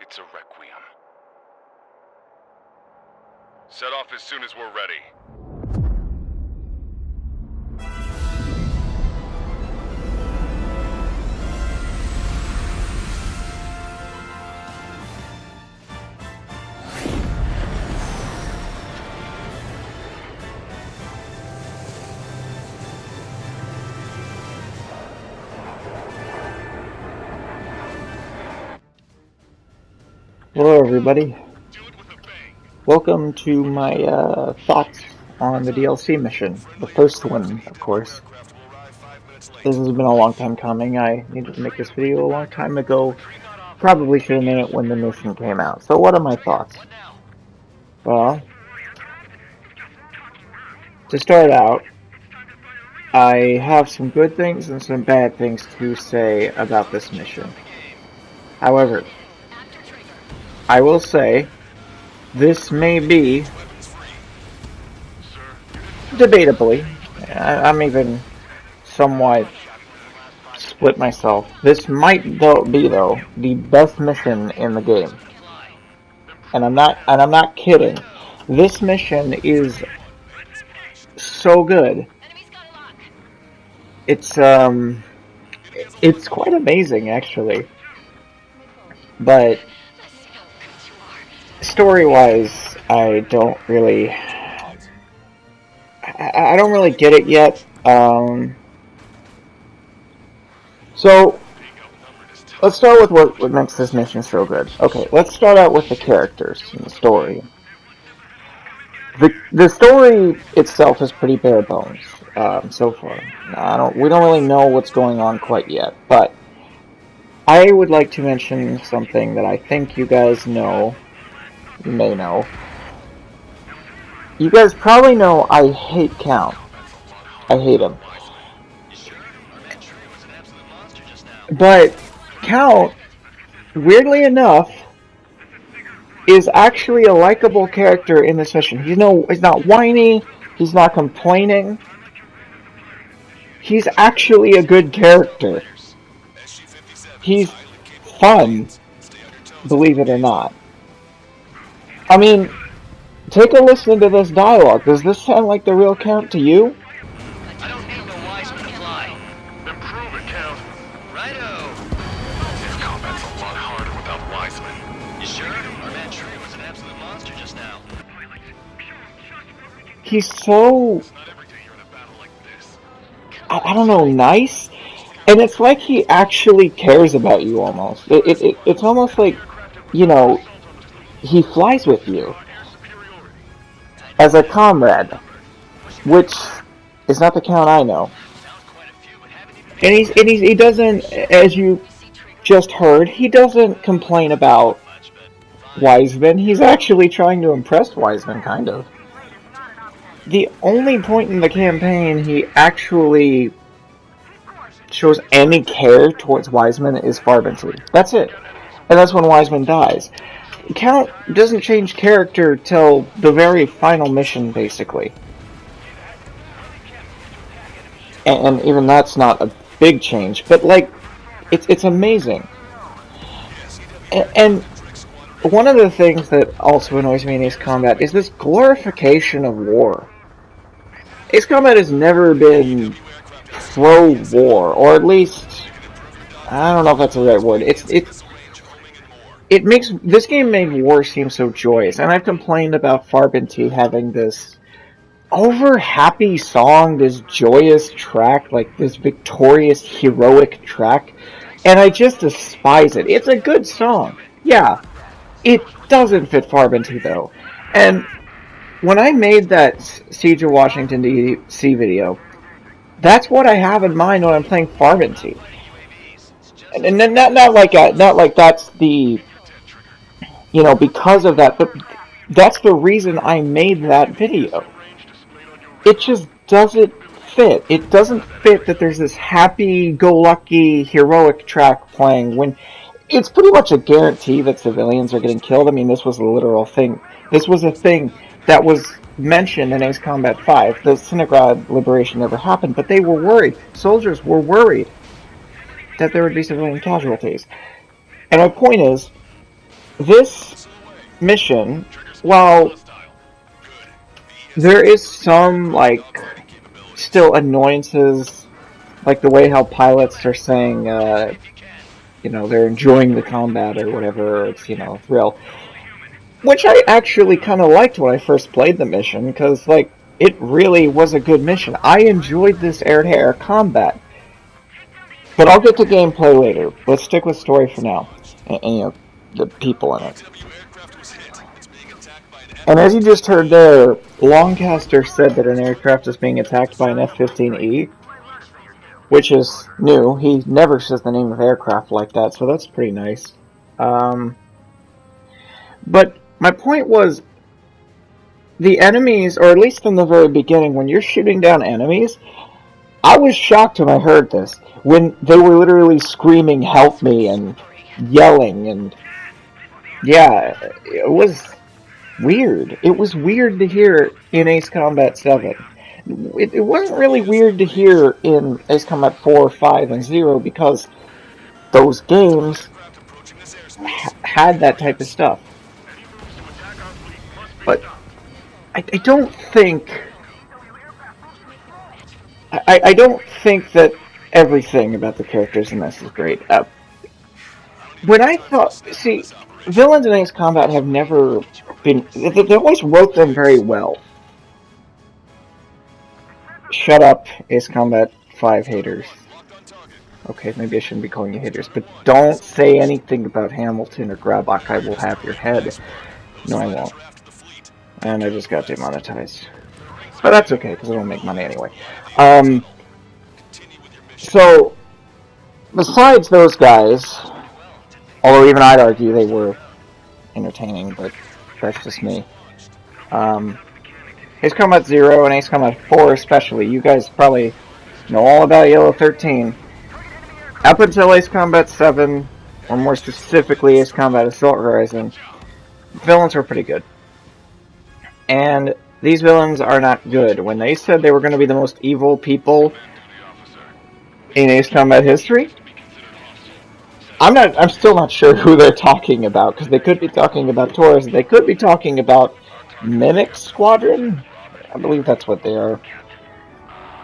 It's a requiem. Set off as soon as we're ready. Hello everybody, welcome to my thoughts on the DLC mission, the first one of course. This has been a long time coming. I needed to make this video a long time ago, probably should have made it when the mission came out. So what are my thoughts? Well, to start out, I have some good things and some bad things to say about this mission. However, I will say, this may be, debatably, I'm even somewhat split myself, this might be the best mission in the game. And I'm not kidding. This mission is so good. It's quite amazing actually. But story-wise, I don't really get it yet. So let's start with what makes this mission so good. Okay, let's start out with the characters and the story. The story itself is pretty bare bones so far. We don't really know what's going on quite yet, but I would like to mention something that I think you guys know. You may know. You guys probably know I hate Count. I hate him. But Count, weirdly enough, is actually a likable character in this mission. He's not whiny, he's not complaining. He's actually a good character. He's fun, believe it or not. I mean, take a listen to this dialogue. Does this sound like the real Count to you? I don't need no Wiseman to fly. Then prove it, Count. Righto. This combat's a lot harder without Wiseman. You sure? Our man Tree was an absolute monster just now. He's so, Not every day you're in a battle like this. I don't know, nice? And it's like he actually cares about you almost. It's almost like, he flies with you as a comrade, which is not the Count I know. And he doesn't, as you just heard, he doesn't complain about Wiseman. He's actually trying to impress Wiseman, kind of. The only point in the campaign he actually shows any care towards Wiseman is Farbanty. That's it. And that's when Wiseman dies. Count doesn't change character till the very final mission, basically. And even that's not a big change, but it's amazing. And one of the things that also annoys me in Ace Combat is this glorification of war. Ace Combat has never been pro-war, or at least, I don't know if that's the right word. This game made war seem so joyous, and I've complained about Farbanty having this over-happy song, this joyous track, like this victorious, heroic track, and I just despise it. It's a good song, yeah. It doesn't fit Farbanty, though. And when I made that Siege of Washington D.C. video, that's what I have in mind when I'm playing Farbanty. And not like that's the, because of that, but that's the reason I made that video. It just doesn't fit. It doesn't fit that there's this happy-go-lucky heroic track playing when it's pretty much a guarantee that civilians are getting killed. I mean, this was a literal thing. This was a thing that was mentioned in Ace Combat 5. The Cinegrad liberation never happened, but they were worried. Soldiers were worried that there would be civilian casualties. And my point is, this mission, while there is some, like, still annoyances, like the way how pilots are saying, they're enjoying the combat or whatever, or it's, thrill. Which I actually kind of liked when I first played the mission, because, like, it really was a good mission. I enjoyed this air-to-air combat. But I'll get to gameplay later. Let's stick with story for now. And the people in it. And as you just heard there, Longcaster said that an aircraft is being attacked by an F-15E, which is new. He never says the name of aircraft like that, so that's pretty nice. But my point was, the enemies, or at least in the very beginning, when you're shooting down enemies, I was shocked when I heard this. When they were literally screaming, "Help me," and yelling, and yeah, it was weird. It was weird to hear in Ace Combat 7. It wasn't really weird to hear in Ace Combat 4, 5, and 0 because those games had that type of stuff. But I don't think... I don't think that everything about the characters in this is great. When I thought... See, villains in Ace Combat have never been... They always wrote them very well. Shut up, Ace Combat 5 haters. Okay, maybe I shouldn't be calling you haters, but don't say anything about Hamilton or Grabach. I will have your head. No, I won't. And I just got demonetized. But that's okay, because I don't make money anyway. So, besides those guys, although even I'd argue they were entertaining, but that's just me. Ace Combat 0 and Ace Combat 4 especially, you guys probably know all about Yellow 13. Up until Ace Combat 7, or more specifically Ace Combat Assault Horizon, villains were pretty good. And these villains are not good. When they said they were going to be the most evil people in Ace Combat history, I'm still not sure who they're talking about, because they could be talking about Taurus, they could be talking about Mimic Squadron? I believe that's what they are.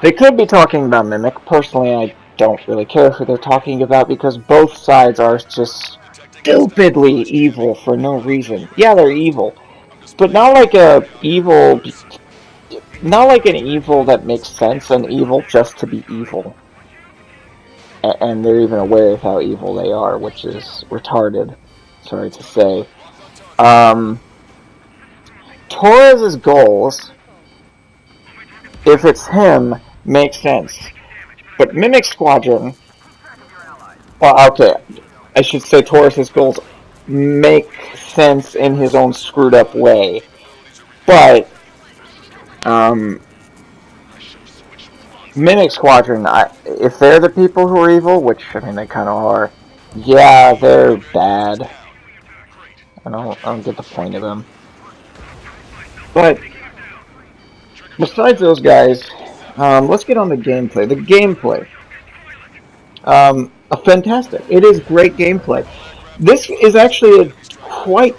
They could be talking about Mimic. Personally, I don't really care who they're talking about, because both sides are just stupidly evil for no reason. Yeah, they're evil, but not like an evil that makes sense, an evil just to be evil. And they're even aware of how evil they are, which is retarded, sorry to say. Torres' goals, if it's him, make sense. But Mimic Squadron, well, okay, I should say Torres' goals make sense in his own screwed up way. But, Mimic Squadron, if they're the people who are evil, which, I mean, they kind of are, yeah, they're bad. I don't get the point of them. But, besides those guys, let's get on the gameplay. The gameplay. Fantastic. It is great gameplay. This is actually a quite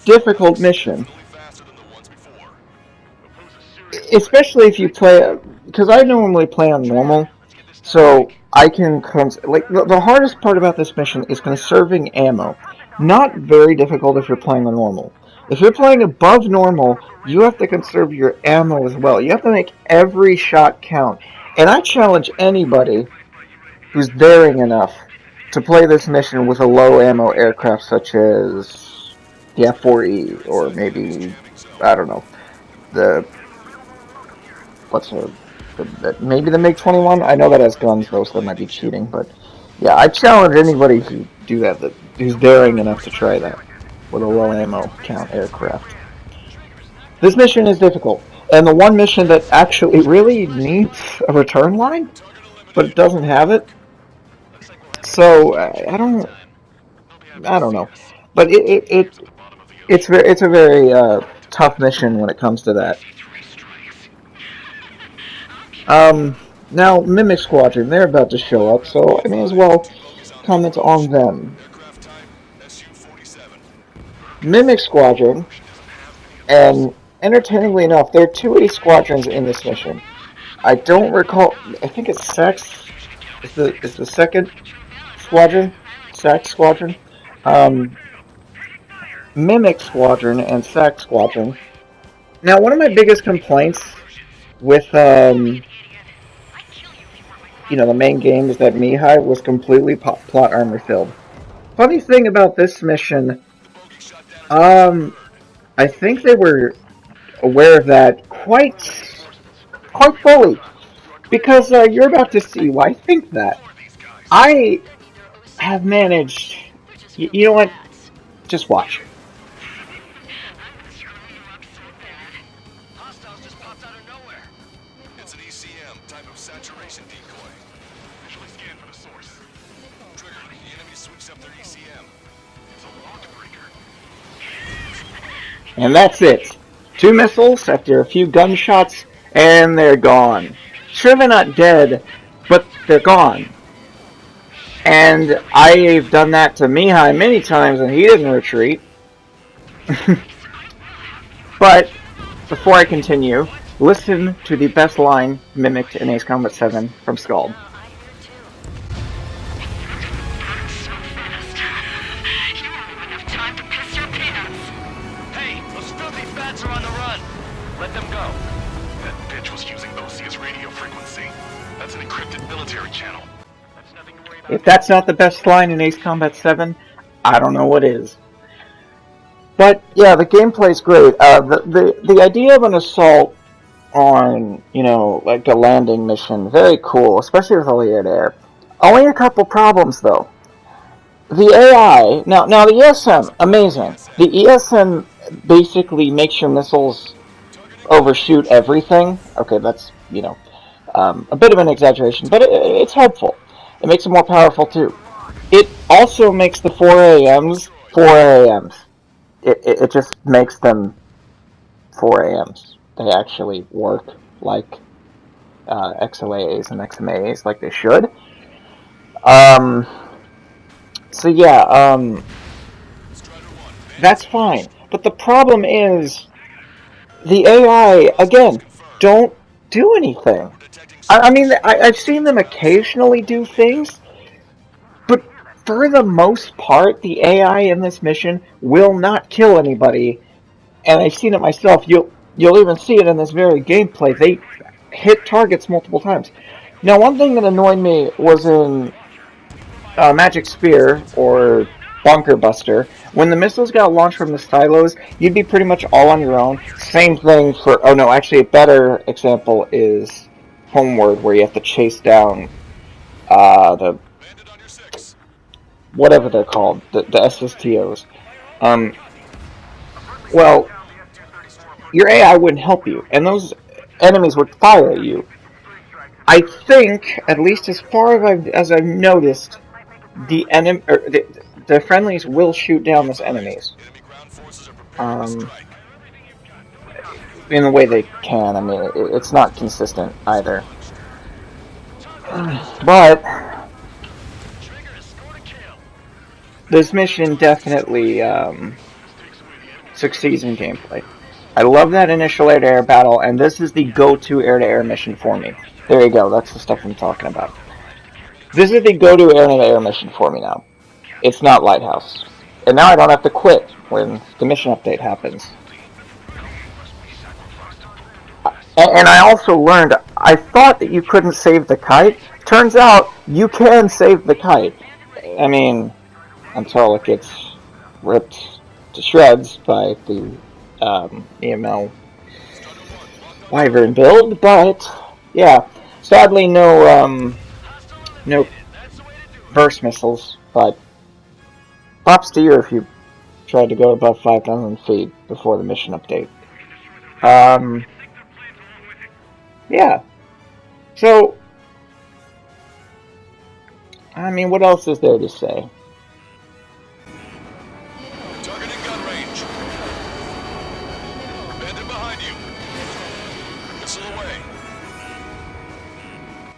difficult mission. Especially if you play... Because I normally play on normal, so I can... the hardest part about this mission is conserving ammo. Not very difficult if you're playing on normal. If you're playing above normal, you have to conserve your ammo as well. You have to make every shot count. And I challenge anybody who's daring enough to play this mission with a low ammo aircraft such as the F-4E, or maybe, I don't know, maybe the MiG-21? I know that has guns though, so that might be cheating, but yeah, I challenge anybody who do that, who's daring enough to try that with a low ammo count aircraft. This mission is difficult, and the one mission that actually really needs a return line, but it doesn't have it. So I don't know, but it's a very tough mission when it comes to that. Now Mimic Squadron, they're about to show up, so I may as well comment on them. Mimic Squadron, and entertainingly enough, there are two A squadrons in this mission. I don't recall. I think it's Sax. Is the second squadron? Sax Squadron. Um, Mimic Squadron and Sax Squadron. Now, one of my biggest complaints with the main game is that Mihai was completely plot armor filled. Funny thing about this mission, I think they were aware of that quite fully, because you're about to see why I think that. I have managed. You know what? Just watch. Hostiles just popped out of nowhere. It's an ECM, type of saturation decoy. Visually scan for the source. Trigger, the enemy switched up their ECM. It's a locked breaker. And that's it. 2 missiles after a few gunshots, and they're gone. Sure, they're not dead, but they're gone. And I've done that to Mihai many times, and he didn't retreat. But before I continue, listen to the best line mimicked in Ace Combat 7 from Scald. Hey, those filthy bats are on the run. Let them go. That bitch was using OCS radio frequency. That's an encrypted military channel. That's nothing to worry about. If that's not the best line in Ace Combat 7, I don't know what is. But yeah, the gameplay's great. The idea of an assault on, like a landing mission, very cool, especially with all the air-to-air. Only a couple problems though. The AI, now the ESM, amazing. The ESM basically makes your missiles overshoot everything. Okay, that's, a bit of an exaggeration, but it's helpful. It makes it more powerful too. It also makes the 4AMs 4AMs. It just makes them 4AMs. They actually work like XOAs and XMAs, like they should. So yeah, that's fine. But the problem is, the AI, again, don't do anything. I mean, I've seen them occasionally do things, but for the most part, the AI in this mission will not kill anybody. And I've seen it myself. You'll even see it in this very gameplay. They hit targets multiple times. Now, one thing that annoyed me was in Magic Spear, or Bunker Buster, when the missiles got launched from the silos, you'd be pretty much all on your own. Same thing for... Oh no, actually a better example is Homeward, where you have to chase down the... whatever they're called, the SSTOs. Well, your AI wouldn't help you, and those enemies would fire at you. I think, at least as far as I've noticed, the friendlies will shoot down those enemies. In the way they can. I mean, it's not consistent either. But this mission definitely succeeds in gameplay. I love that initial air-to-air battle, and this is the go-to air-to-air mission for me. There you go, that's the stuff I'm talking about. This is the go-to air-to-air mission for me now. It's not Lighthouse. And now I don't have to quit when the mission update happens. And I also learned, I thought that you couldn't save the kite. Turns out, you can save the kite. I mean, until it gets ripped to shreds by the EML Wyvern build, but yeah, sadly no burst missiles, but props to you if you tried to go above 5,000 feet before the mission update. Yeah, so I mean, what else is there to say? Targeting gun range. Bandit behind you. Missile away.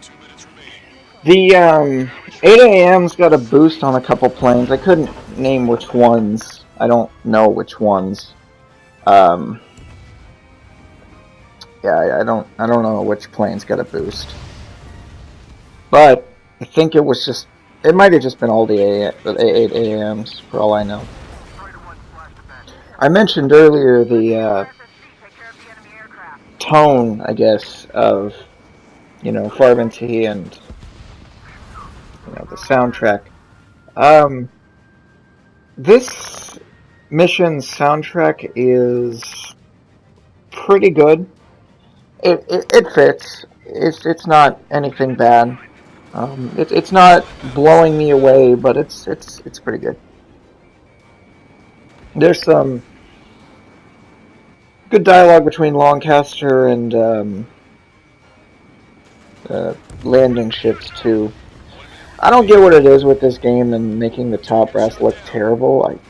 2 minutes remaining. The 8AM's got a boost on a couple planes. I couldn't name which ones. I don't know which ones. Yeah, I don't know which plane's got a boost. But I think it was just, it might have just been all the 8 AMs, for all I know. I mentioned earlier the tone, I guess, of, you know, Farben T and, you know, the soundtrack. This mission's soundtrack is pretty good. It fits. It's not anything bad. It's not blowing me away, but it's pretty good. There's some good dialogue between Lancaster and landing ships too. I don't get what it is with this game and making the top brass look terrible. I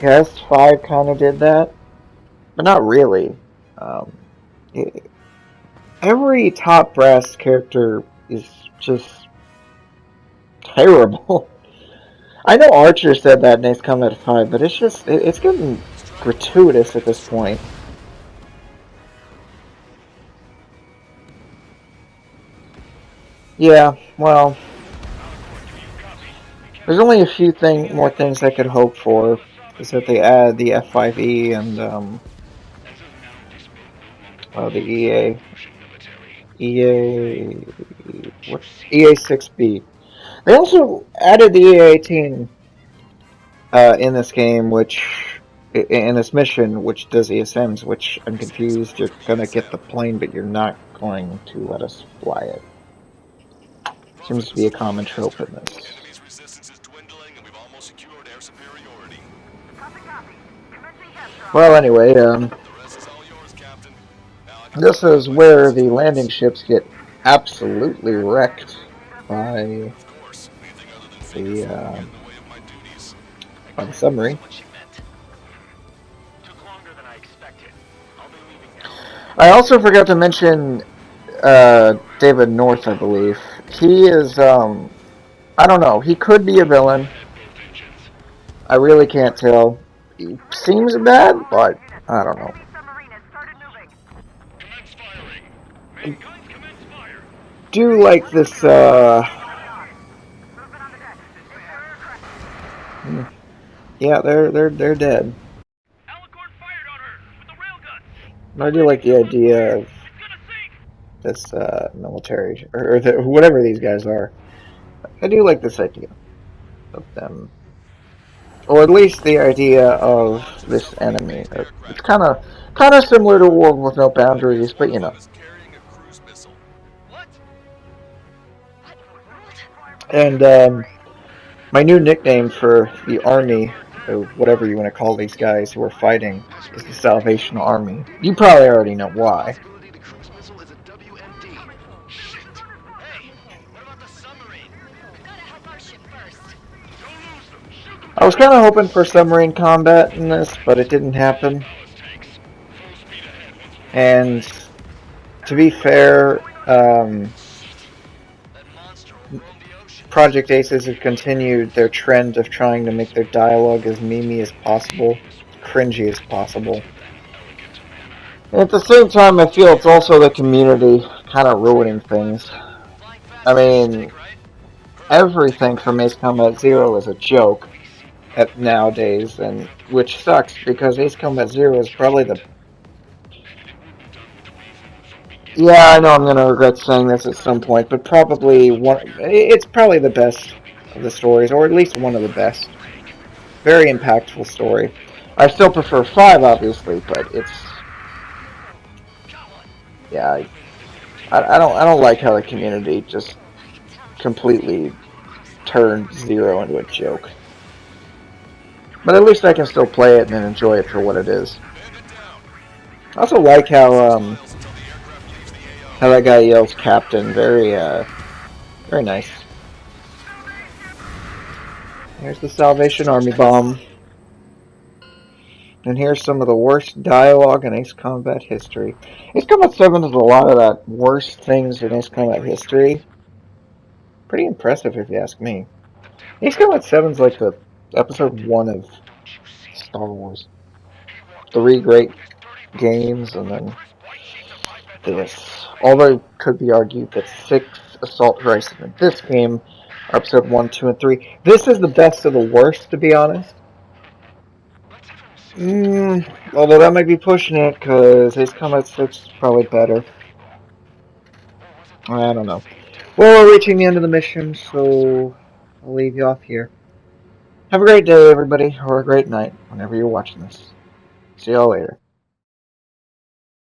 guess 5 kind of did that, but not really. Every top brass character is just terrible. I know Archer said that in Ace Combat 5, but it's getting gratuitous at this point. Yeah, well, there's only a few more things I could hope for. Is that they add the F5E and the EA6B. They also added the EA18 in this game, in this mission, which does ESMs, which I'm confused. You're gonna get the plane, but you're not going to let us fly it. Seems to be a common trope in this. Well, anyway, this is where the landing ships get absolutely wrecked by the submarine. I also forgot to mention David North, I believe. He is, I don't know, he could be a villain. I really can't tell. He seems bad, but I don't know. Do like this, yeah, they're dead. I do like the idea of this military, or whatever these guys are. I do like this idea of them, or at least the idea of this enemy. It's kind of similar to a world with no boundaries, but you know. And my new nickname for the army, or whatever you want to call these guys who are fighting, is the Salvation Army. You probably already know why. I was kind of hoping for submarine combat in this, but it didn't happen. And to be fair, Project Aces have continued their trend of trying to make their dialogue as memey as possible, cringy as possible. And at the same time, I feel it's also the community kind of ruining things. I mean, everything from Ace Combat Zero is a joke nowadays, and which sucks because Ace Combat Zero is probably the... Yeah, I know I'm going to regret saying this at some point, but it's probably the best of the stories, or at least one of the best. Very impactful story. I still prefer 5, obviously, but it's... Yeah, I don't like how the community just completely turned Zero into a joke. But at least I can still play it and enjoy it for what it is. I also like how that guy yells Captain. Very nice. Here's the Salvation Army bomb. And here's some of the worst dialogue in Ace Combat history. Ace Combat 7 has a lot of that worst things in Ace Combat history. Pretty impressive if you ask me. Ace Combat 7's like the episode 1 of Star Wars. 3 great games, and then this. Although it could be argued that 6 Assault Horizon in this game are episode 1, 2, and 3. This is the best of the worst, to be honest. Although that might be pushing it, because Ace Combat 6 is probably better. I don't know. Well, we're reaching the end of the mission, so I'll leave you off here. Have a great day, everybody, or a great night, whenever you're watching this. See y'all later.